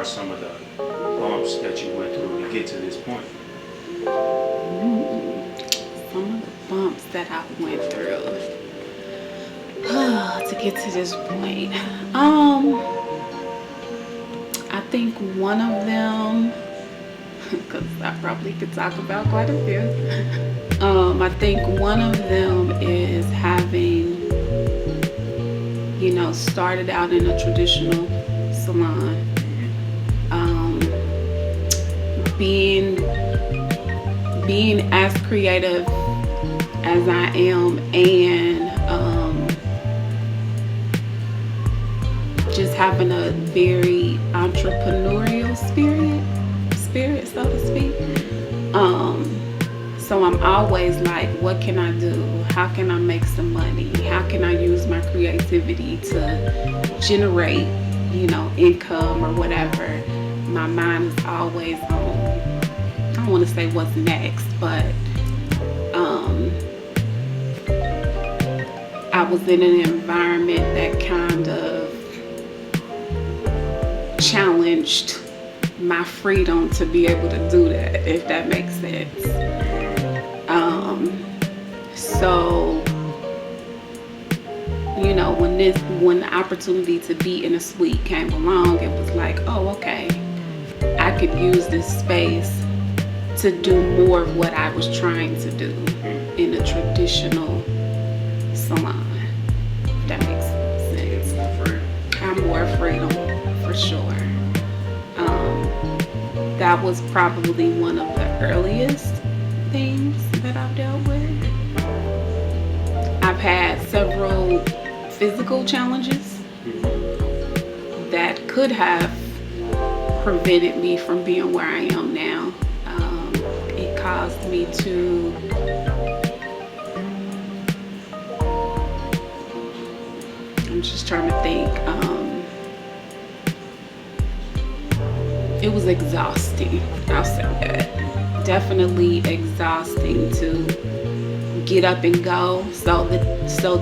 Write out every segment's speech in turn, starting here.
are some of the bumps that you went through to get to this point? Some of the bumps that I went through to get to this point. I think one of them, because I probably could talk about quite a few. I think one of them is having, started out in a traditional salon. Being as creative as I am, and just having a very entrepreneurial spirit, so to speak. So I'm always like, what can I do? How can I make some money? How can I use my creativity to generate, income or whatever? My mind is always on, I don't want to say what's next, but I was in an environment that kind of challenged my freedom to be able to do that, if that makes sense. So, when the opportunity to be in a suite came along, it was like, oh, okay, I could use this space to do more of what I was trying to do in a traditional salon, if that makes sense. I'm more freedom, for sure. That was probably one of the earliest things that I've dealt with. I've had several physical challenges that could have prevented me from being where I am now. It caused me to I'm just trying to think. It was exhausting, I'll say that. Definitely exhausting to get up and go. So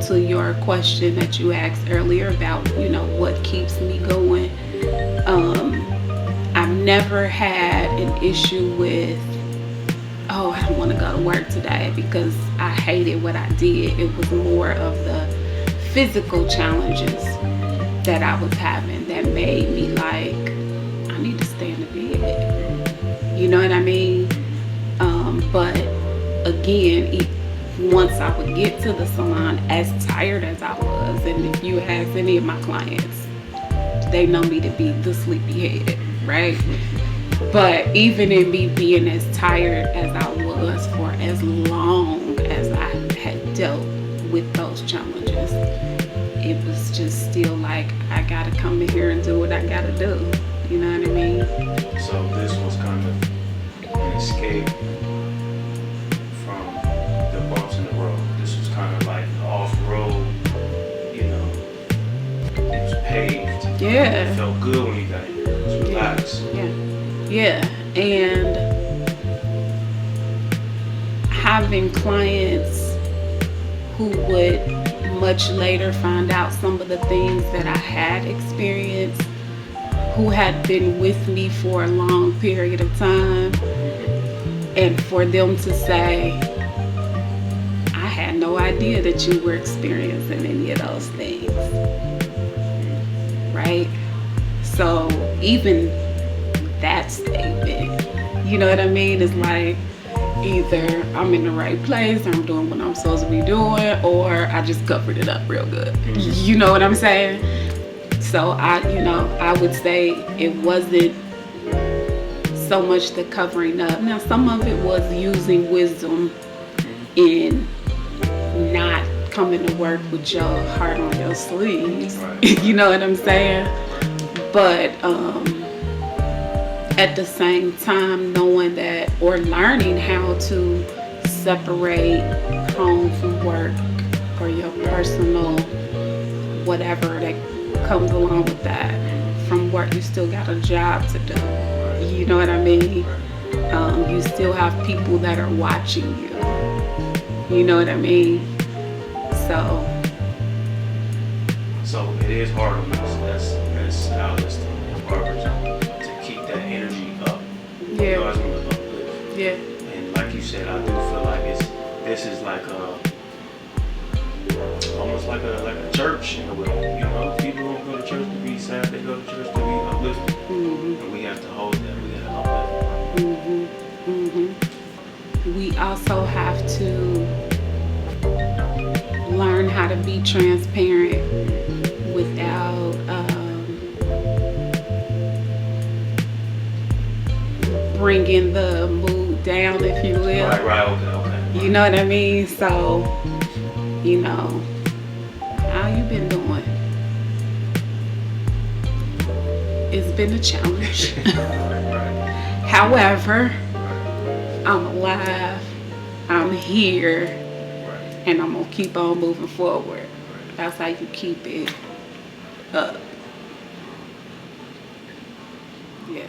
to your question that you asked earlier about, what keeps me going, I've never had an issue with, oh, I don't want to go to work today because I hated what I did. It was more of the physical challenges that I was having that made me like, I need to stay in the bed. You know what I mean? But again, once I would get to the salon, as tired as I was, and if you ask any of my clients, they know me to be the sleepyhead, right? But even in me being as tired as I was for as long as I had dealt with those challenges, it was just still like, I gotta come in here and do what I gotta do. You know what I mean? So this was kind of an escape from the bumps in the road. This was kind of like off-road, it was paved. Yeah. It felt good when you got here. It was relaxed. Yeah. And having clients who would much later find out some of the things that I had experienced, who had been with me for a long period of time, and for them to say, I had no idea that you were experiencing any of those things, right? So even that statement, you know what I mean, is like, either I'm in the right place, I'm doing what I'm supposed to be doing, or I just covered it up real good. You know what I'm saying? So I would say it wasn't so much the covering up. Now, some of it was using wisdom in not coming to work with your heart on your sleeves. You know what I'm saying? But at the same time, knowing that, or learning how to separate home from work, or your personal whatever that comes along with that from work. You still got a job to do. You know what I mean? You still have people that are watching you. You know what I mean? So it is hard on us as stylists and barbers to Yeah. You always want to uplift. Yeah. And like you said, I do feel like this is like almost like a church in a way. You know, people don't go to church to be sad; they go to church to be uplifted. Mm-hmm. And we have to hold that. We have to uplift. Mm-hmm. Mm-hmm. We also have to learn how to be transparent without bringing the mood down, if you will. Right. Okay. You know what I mean? So, you know, how you been doing? It's been a challenge. Right. However, I'm alive, I'm here, Right. and I'm gonna keep on moving forward. That's how you keep it up. Yeah.